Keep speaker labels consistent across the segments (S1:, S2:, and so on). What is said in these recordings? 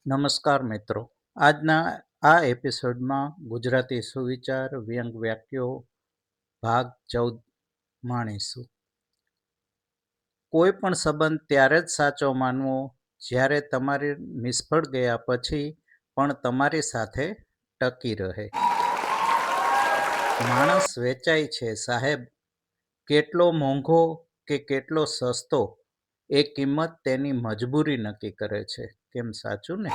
S1: નમસ્કાર મિત્રો. આજના આ એપિસોડમાં ગુજરાતી સુવિચાર વ્યંગ વાક્યો ભાગ 14 માણીશું. કોઈ પણ સંબંધ ત્યારે જ સાચો માનવો જ્યારે તમારી નિષ્ફળ ગયા પછી પણ તમારી સાથે ટકી રહે. માણસ વેચાય છે સાહેબ, કેટલો મોંઘો કે કેટલો સસ્તો એ કિંમત તેની મજબૂરી નક્કી કરે છે. કેમ સાચું ને?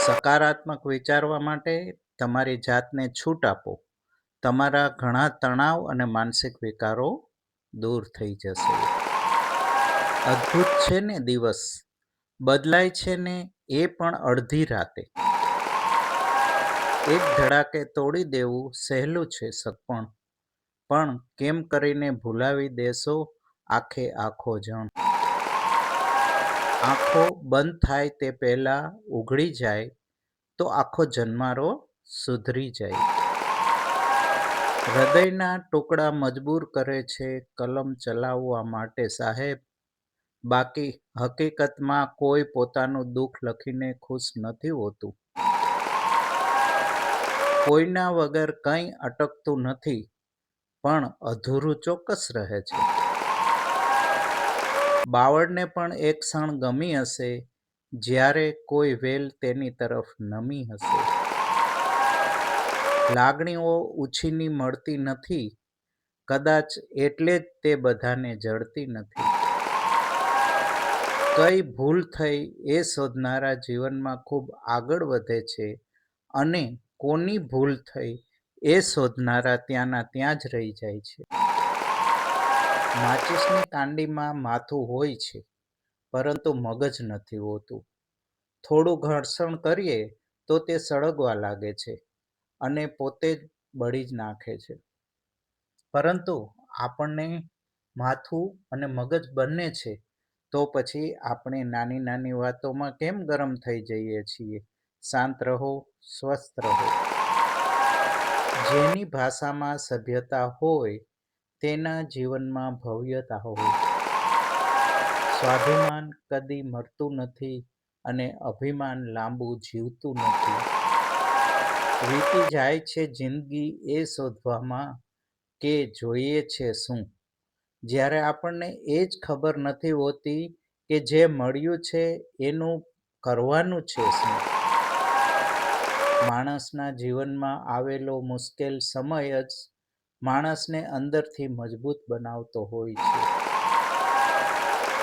S1: સકારાત્મક વિચારવા માટે તમારી જાતને છૂટ આપો. તમારા ઘણા તણાવ અને માનસિક વિકારો દૂર થઈ જશે. અદ્ભુત છે ને દિવસ, બદલાય છે ને એ પણ અડધી રાતે. એક ધડાકે તોડી દેવું સહેલું છે સગપણ, પણ કેમ કરીને ભૂલાવી દેશો આખે આખો જણ. આંખો બંધ થાય તે પહેલા ઉઘડી જાય તો આખો જન્મારો સુધરી જાય. હૃદયના ટુકડા મજબૂર કરે છે કલમ ચલાવવા માટે સાહેબ, બાકી હકીકતમાં કોઈ પોતાનું દુઃખ લખીને ખુશ નથી હોતું. કોઈના વગર કંઈ અટકતું નથી, પણ અધૂરું ચોક્કસ રહે છે. બાવળને પણ એક ક્ષણ ગમી હશે જ્યારે કોઈ વેલ તેની તરફ નમી હશે. લાગણીઓ ઉછીની મળતી નથી, કદાચ એટલે જ તે બધાને જડતી નથી. કઈ ભૂલ થઈ એ શોધનારા જીવનમાં ખૂબ આગળ વધે છે અને કોની ભૂલ થઈ એ શોધનારા ત્યાંના ત્યાં જ રહી જાય છે. માચીસની કાંડીમાં માથું હોય છે, પરંતુ મગજ નથી હોતું. થોડું ઘર્ષણ કરીએ તો તે સળગવા લાગે છે અને પોતે જ બળી જ નાખે છે. પરંતુ આપણને માથું અને મગજ બંને છે, તો પછી આપણે નાની નાની વાતોમાં કેમ ગરમ થઈ જઈએ છીએ? શાંત રહો, સ્વસ્થ રહો. જેની ભાષામાં સભ્યતા હોય તેના જીવનમાં ભવ્યતા હોય. સ્વાભિમાન કદી મરતું નથી અને અભિમાન લાંબુ જીવતું નથી. વીતી જાય છે જિંદગી એ શોધવામાં કે જોઈએ છે શું, જ્યારે આપણને એ જ ખબર નથી હોતી કે જે મળ્યું છે એનું કરવાનું છે શું. માણસના જીવનમાં આવેલો મુશ્કેલ સમય જ માણસને અંદરથી મજબૂત બનાવતો હોય છે.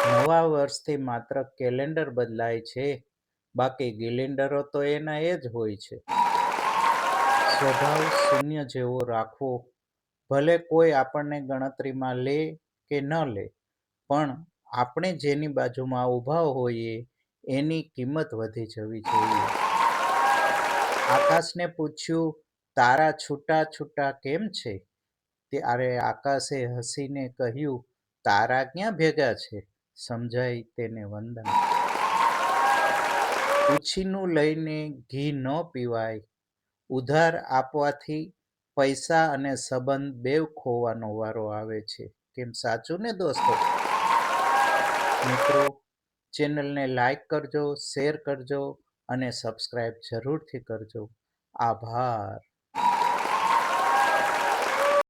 S1: નવા વર્ષથી માત્ર કેલેન્ડર બદલાય છે, બાકી ગિલેન્ડરો તો એના એ જ હોય છે. સ્વભાવ શૂન્ય જેવો રાખવો, ભલે કોઈ આપણને ગણતરીમાં લે કે ન લે, પણ આપણે જેની બાજુમાં ઊભા હોઈએ એની કિંમત વધી જવી જોઈએ. આકાશને પૂછ્યું, તારા છૂટા છૂટા કેમ છે? ત્યારે આકાશે હસીને કહ્યું, તારા ક્યાં ભેગા છે, સમજાય તેને વંદન. ઉછીનું લઈને ઘી ન પીવાય, ઉધાર આપવાથી પૈસા અને સંબંધ બેવ ખોવાનો વારો આવે છે. કેમ સાચું ને દોસ્તો? મિત્રો, ચેનલને લાઈક કરજો, શેર કરજો અને સબસ્ક્રાઈબ જરૂરથી કરજો. આભાર.